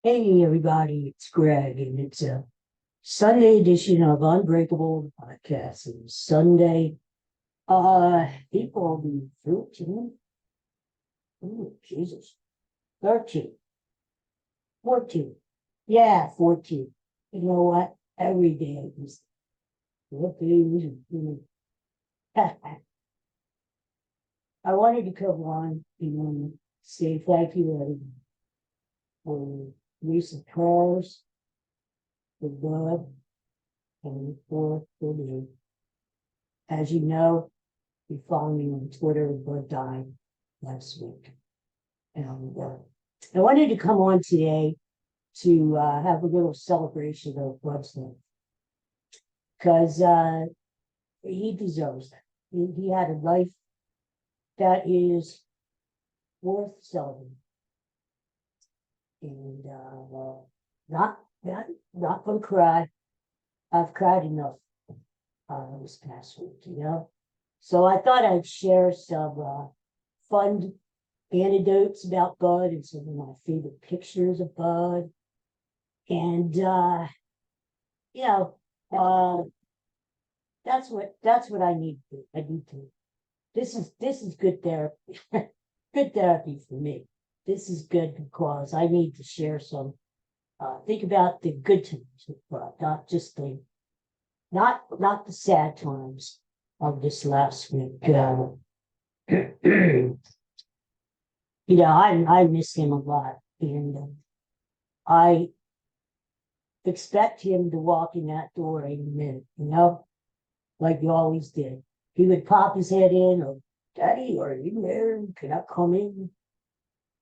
Hey everybody, it's Greg, and it's a Sunday edition of Unbreakable podcast. And Sunday, April the 13th, oh, Jesus, 13, 14, yeah, 14. You know what? Every day is what day is it? I wanted to come on and say thank you everyone for recent prayers, for God, and for me. As you know, you follow me on Twitter, but died last week. And I wanted to come on today to have a little celebration of Bud's life because he deserves that. He had a life that is worth celebrating, and not not gonna cry. I've cried enough this past week. So I thought I'd share some fun anecdotes about Bud and some of my favorite pictures of Bud. And you know, uh that's what I need to do. I need to this is good therapy. Good therapy for me. This is good because I need to share some think about the good times with Bud, not just the not the sad times of this last week. I miss him a lot, and I expect him to walk in that door any minute, like he always did. He would pop his head in, or Daddy, are you there? Can I come in?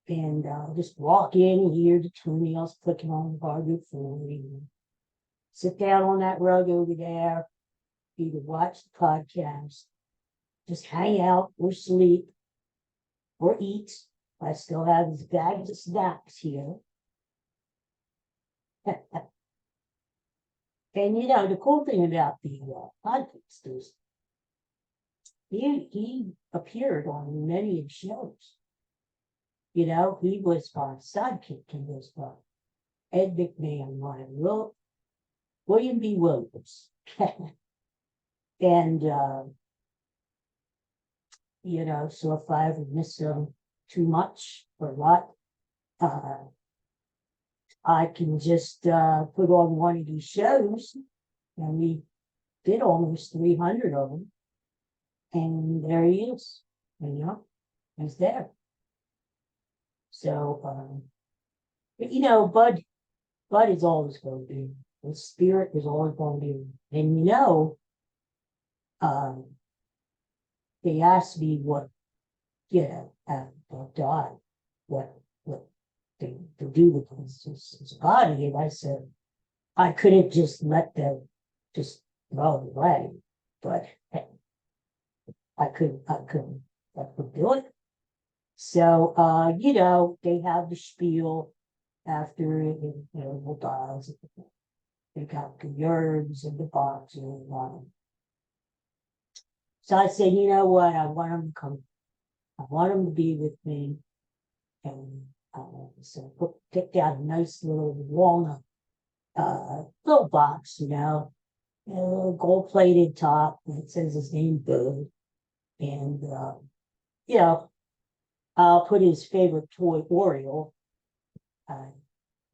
And just walk in and hear the toenails clicking on the hardwood floor. And sit down on that rug over there, either watch the podcast, just hang out, or sleep, or eat. I still have his bags of snacks here. And the cool thing about the podcast is he appeared on many shows. He was my sidekick in this one. Ed McMahon, Ryan William B. Williams. And so if I ever miss him too much or what, I can just put on one of these shows, and we did almost 300 of them. And there he is, he's there. So, but Bud is always going to be. The spirit is always going to be. And um, they asked me what, after Bud died, what to do with his body, and I said I couldn't just let them just throw it away, but I could do it. So, they have the spiel after it dies. They got the herbs and the box and so I said, you know what? I want him to come. I want him to be with me. And so picked out a nice little walnut little box, a little gold-plated top that says his name, Bud. And I'll put his favorite toy, Oriole, in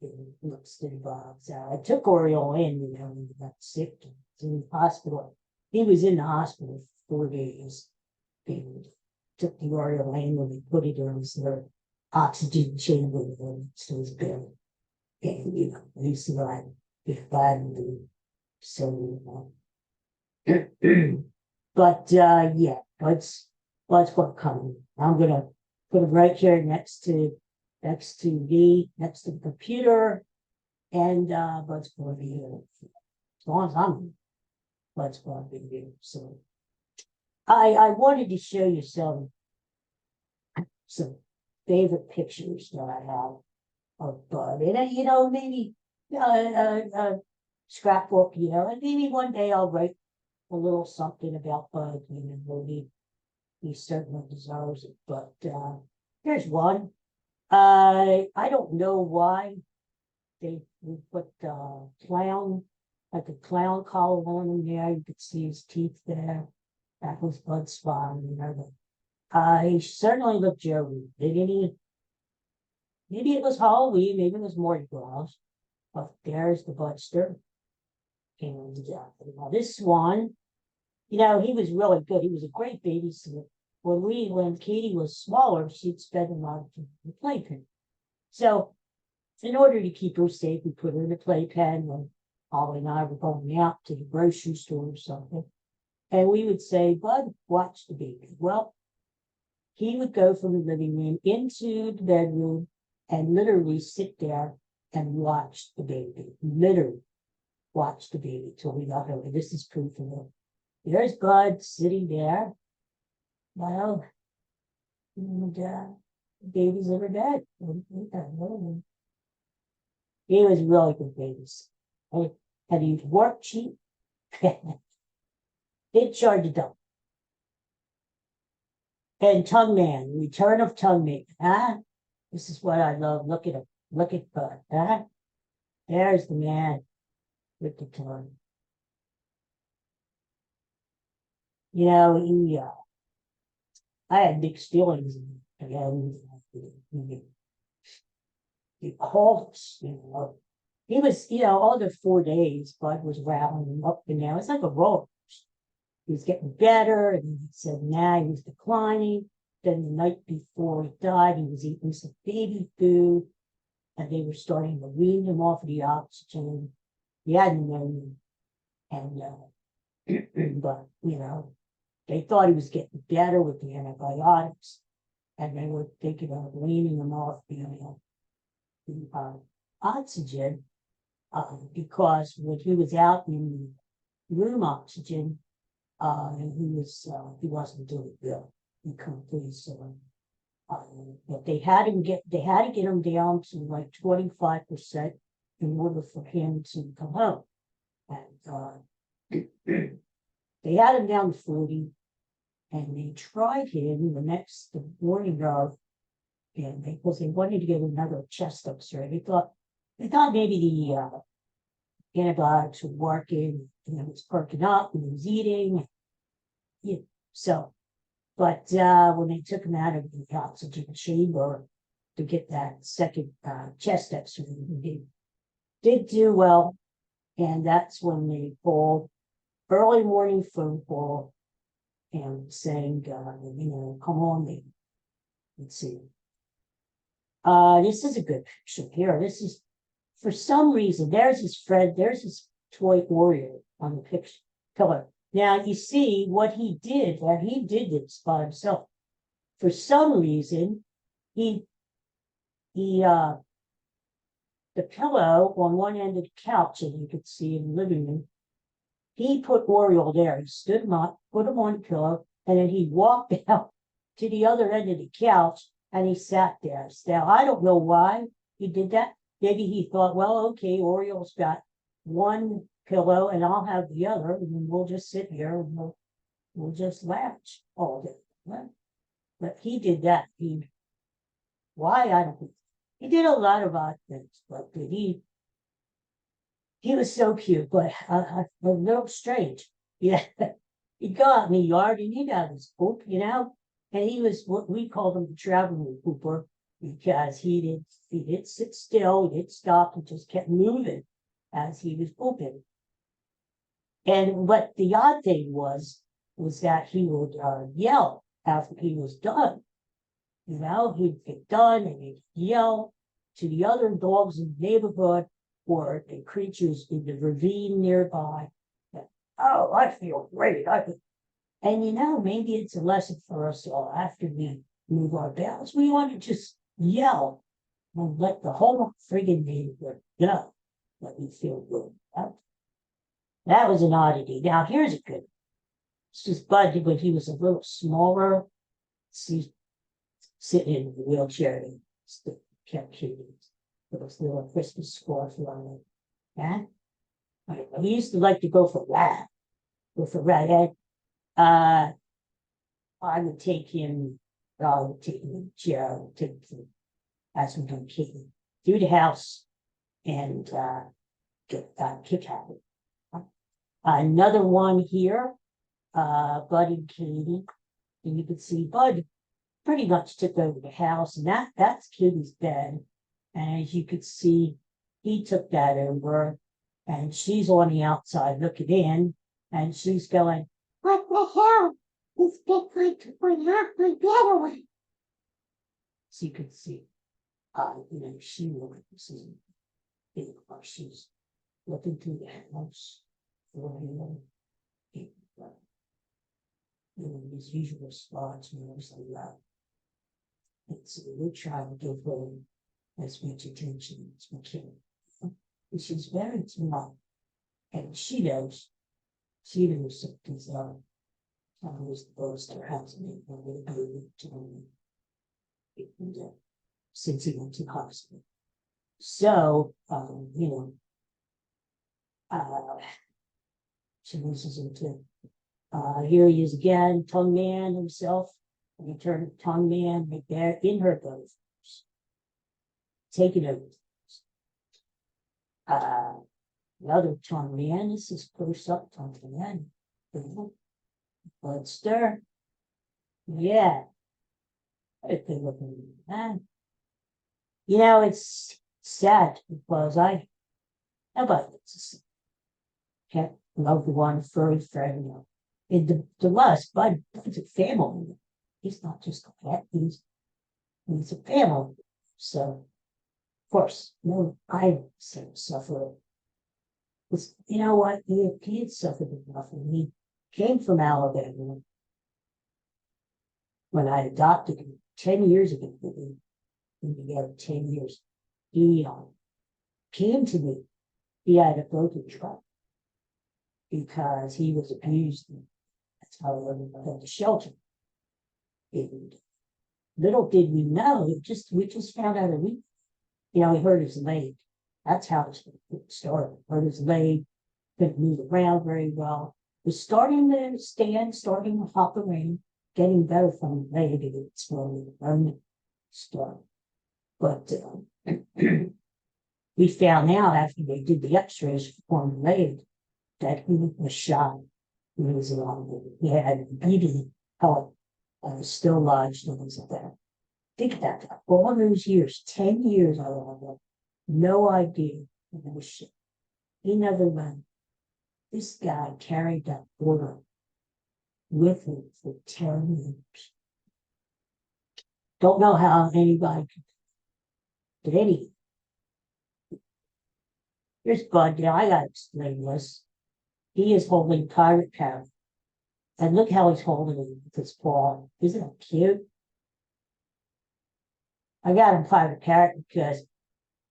the mystery box. I took Oriole in, when he got sick. He was in the hospital. He was in the hospital for 4 days. And took the Oriole in when they put it in his oxygen chamber to his belly. And, he survived. He survived. So, but yeah, let's what's coming. I'm gonna put it right here next to next to the computer, and Bud's going to be here as long as I'm here. Bud's going to be here. So I wanted to show you some favorite pictures that I have of Bud, and maybe scrapbook, and maybe one day I'll write a little something about Bud. He certainly deserves it. But here's one. I don't know why they would put clown, like a clown collar on him there. You could see his teeth there. That was Bud's spine, you know. He certainly looked Joey. Maybe it was Halloween, maybe it was Mardi Gras, but there's the Budster. And now this one, you know, he was really good. He was a great babysitter. When Katie was smaller, she'd spend a lot of time in the playpen. So in order to keep her safe, we put her in a playpen when Ollie and I were going out to the grocery store or something. And we would say, Bud, watch the baby. Well, he would go from the living room into the bedroom and literally sit there and watch the baby. Literally watch the baby till we got home. This is proof of it. There's Bud sitting there. Well, and the baby's in her bed. He was really good babies. And he'd work cheap. They'd charge a double. And Tongue Man, Return of Tongue Man. Huh? This is what I love. Look at him. Look at Bud. Huh? There's the man with the tongue. You know, I had mixed feelings again. The Hawks, you know. He was, you know, all the 4 days, Bud was rattling up and down. It's like a roller coaster. He was getting better, and he said, nah, he was declining. Then the night before he died, he was eating some baby food, and they were starting to wean him off of the oxygen. He had pneumonia, and but you know, they thought he was getting better with the antibiotics, and they were thinking of weaning him off the oxygen because when he was out in the room oxygen, he wasn't doing good. He couldn't breathe, so but they had to get him down to like 25% in order for him to come home. And they had him down to 40, and they tried him the morning of, and because they wanted to get another chest X-ray. They thought maybe the antibiotics were working, and it was perking up, and he was eating. Yeah, so, but when they took him out of the oxygen chamber to get that second chest X-ray, he did do well, and that's when they called early morning phone call and saying, you know, come on, baby. Let's see. This is a good picture here. This is, for some reason, there's his toy Oreo on the picture pillar. Now you see what he did, and he did this by himself. For some reason, the pillow on one end of the couch, and you could see in the living room, he put Oriole there. He stood him up, put him on the pillow, and then he walked out to the other end of the couch, and he sat there. Now, I don't know why he did that. Maybe he thought, well, okay, Oriole's got one pillow, and I'll have the other, and then we'll just sit here and we'll just latch all day. But he did that. Why? I don't know. He did a lot of odd things, but he was so cute, but a little strange. Yeah, he'd go out in the yard and he'd have his poop, you know, and he was what we called him the traveling pooper because he didn't sit still, he didn't stop, he just kept moving as he was pooping. And what the odd thing was that he would yell after he was done. You know, he'd get done and he'd yell to the other dogs in the neighborhood or the creatures in the ravine nearby. That, oh, I feel great. And you know, maybe it's a lesson for us all after we move our bells. We want to just yell and let the whole friggin' neighborhood know that we feel good. That was an oddity. Now, here's a good. This is Bud when he was a little smaller. See, sitting in the wheelchair and kept kitties with his little Christmas scarf on it. Yeah? We used to like to go for rat. I would take him, to the chair, as we do kitty, through the house and got a kick out of it. Another one here, Bud and Katie, and you can see Bud pretty much took over the house, and that's Katie's bed. And as you could see, he took that over, and she's on the outside looking in, and she's going, "What the hell? This big guy took half my bed away." So you could see, she really was big, she's looking through the house for him. His usual spots, it's like that. And so we're trying to give her as much attention as we can. And she's very smart. And she knows something's up. I was the boss her house and they were going to since he went to the hospital. So, she loses into here he is again, Tongue Man himself. And he turned Tongue Man right there in her goes. Taking over. Another Tongue Man. This is close up Tongue Man. Let's stir. Yeah. It's good looking man. It's sad because nobody can't love the one furry friend. In the lust, Bud's a family. He's not just a pet, he's a family. So, of course, no, I suffer. You know what? He had suffered enough. And he came from Alabama when I adopted him 10 years ago. We've been together 10 years. He came to me. He had a broken truck because he was abused. That's how I lived at the shelter. And little did we know, we just found out a week. He hurt his leg. That's how it started. Hurt his leg, couldn't move around very well. Was starting to stand, starting to hop around, getting better from the leg, and it slowly learning start. But we found out after they did the x-rays on the leg that he was shot. He had bleeding heart still lodged in his back. Think about that. All those years, 10 years, I had no idea. He never went. This guy carried that order with him for 10 years. Don't know how anybody did anything. Here's Bud. Now I gotta explain this. He is holding Pirate Parrot. And look how he's holding it with his paw. Isn't it cute? I got him Pirate Parrot because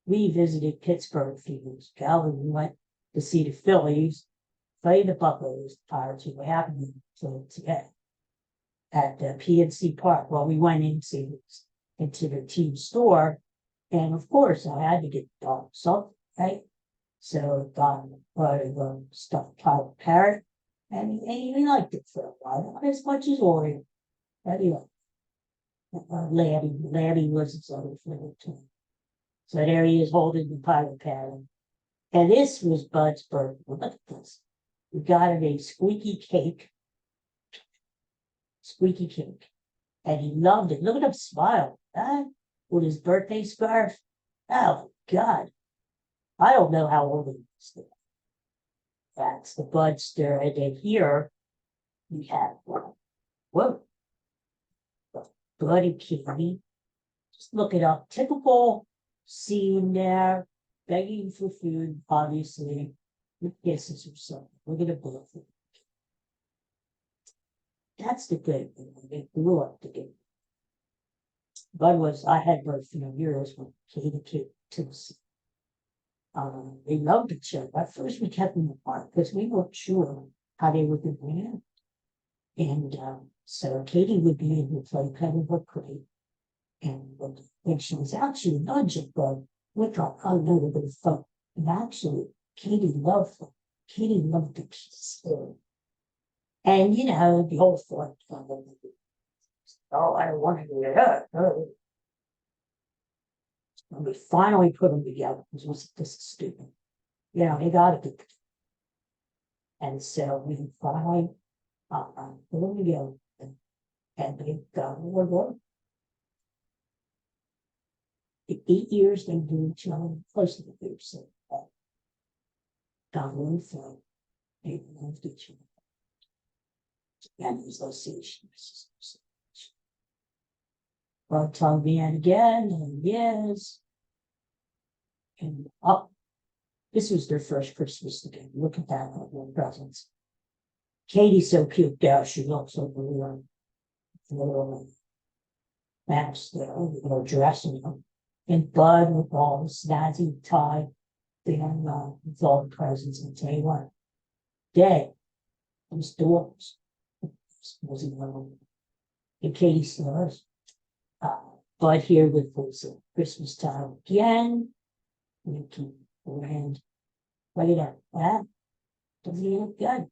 we visited Pittsburgh a few years ago and we went to see the Phillies play the Buccos, Pirates, who were happening today at the PNC Park. Well, we went into the team store, and of course, I had to get the dog something, right? So got a stuffed Pirate Parrot, and he liked it for a while, not as much as Oreo. Anyway, Labby was his other favorite too. So there he is holding the Pirate Parrot. And this was Bud's birthday. Look at this. We got him a squeaky cake. And he loved it. Look at him smile. With his birthday scarf. Oh, God. I don't know how old he is. That's the Budster. And then here we have one. Whoa. Bud and Katie. Just look it up. Typical scene there. Begging for food, obviously. With kisses or something. Look at the both. That's the good thing. They grew up together. I had Bud for years when Katie came to the scene. They loved each other. At first, we kept them apart because we weren't sure how they were going to react. And so Katie would be in the play kind of her crate. And when she was out, she would nudge at Bud. We thought, oh no, they're going to fight. And actually, Katie loved them. Katie loved the kiss. And the whole fight. Oh, I don't want to do that. And we finally put them together because this is stupid. You know, they got to be. And so we finally put them together, and they got more work. In 8 years, they do each other close to the group. So got one thing. They loved each other. And his association. Well, tell me again, and yes. And up. This was their first Christmas together. Look at that, one presents. Katie's so cute now. She looks like a little mask there, or dressing them. And Bud with all the snazzy tie thing, with all the presents. And tell you what, Day, those doors, wasn't one of them. And Katie Stars, Bud here with his Christmas time again. Making grand. Look at that. That doesn't he look good?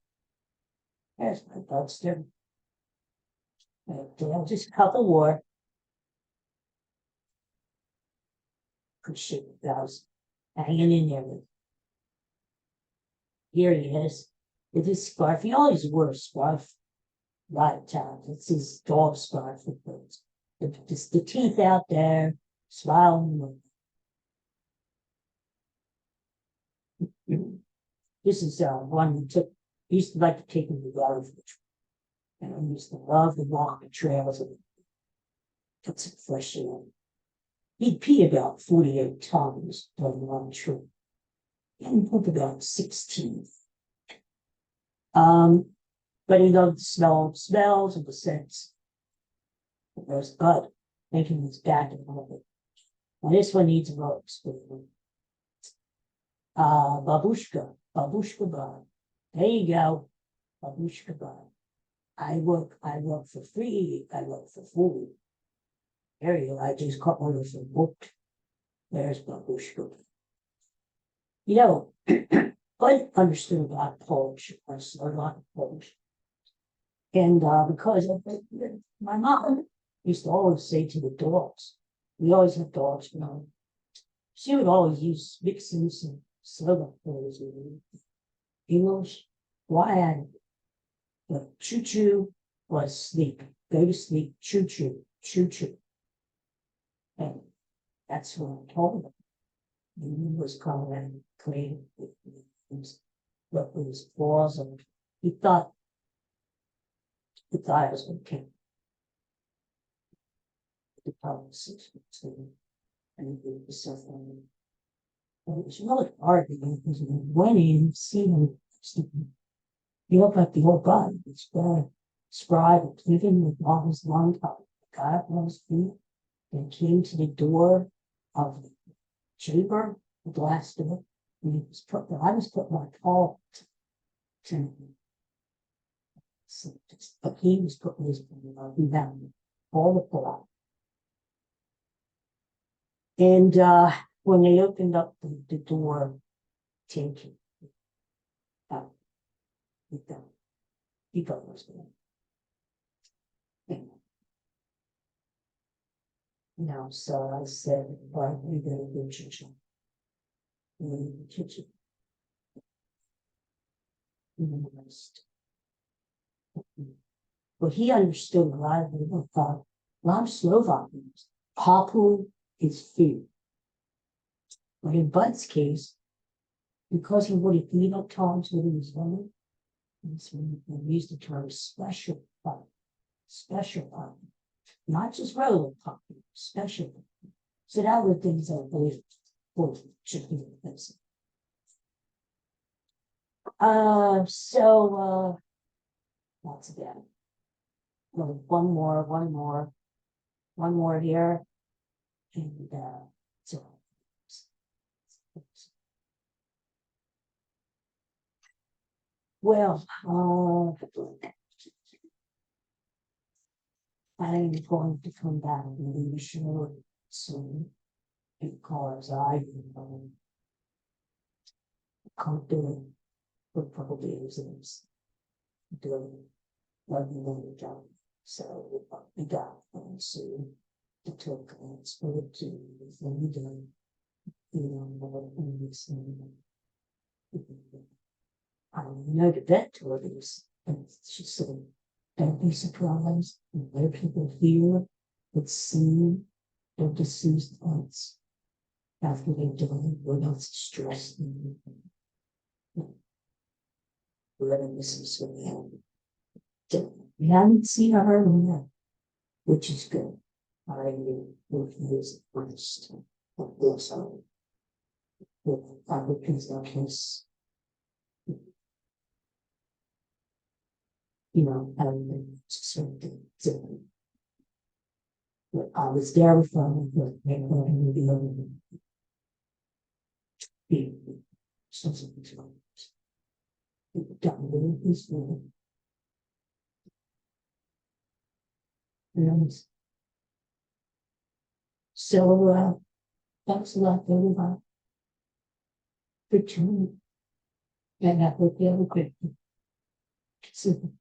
There's my Budster. Just a couple more. Appreciate it, guys. Hanging in there. Here he is with his scarf. He always wore a scarf a lot of times. It's his dog scarf with the teeth out there, smiling. This is one we took. He used to like to take him to the garden, and I used to love to walk the trails and put some fresh in. He'd pee about 48 times during one trip, and poop about 16. But he loved the smells and the scents. There's Bud making his back in all of it. Now this one needs a little explaining. Babushka Bud. There you go, Babushka Bud. I work for free. I work for free. There you go. I just got one of them booked. There's Babushka. You know, Bud understood a lot of Polish, a lot of Polish. And because of it, my mom used to always say to the dogs, we always had dogs, you know, she would always use mixing some soda for his English. Why? But choo choo was sleep. Go to sleep, choo choo, choo choo. And that's what I told him. He was coming and playing with his paws, and he thought the guy was okay. The conversation and he was suffering. And it was really hard because when he seen him, he looked like the old guy. He's very spry, living with all his long time. The guy on his feet and came to the door of the chamber, the glass door, and he was I was putting my paw to him. So but he was putting his down all the paw. And when they opened up the door, taking he thought it was going. You know, so I said, why are we going to the kitchen? In the kitchen. But he understood a lot of people thought, a lot of Slovakians, papu is food. But in Bud's case, because he would have eaten at times when he was young, we used the term special papu. Special papu. Not just regular papu, special papu. So that were things I believe should be in place. That's again. One more here. And so well, I'm going to come back and be sure soon because I can't do it for a couple days and doing one job. So we got soon to talk about sport to and and this I know the vet told us, and she said, don't be surprised when other people hear but see their deceased pets after they die without stress. Letting this is what we haven't seen or heard of yet, which is good. I will use the first of this with other things like this. And something different. But I was there from the something done with this one. And so thanks a lot everybody for tuning. And I hope you have a good one.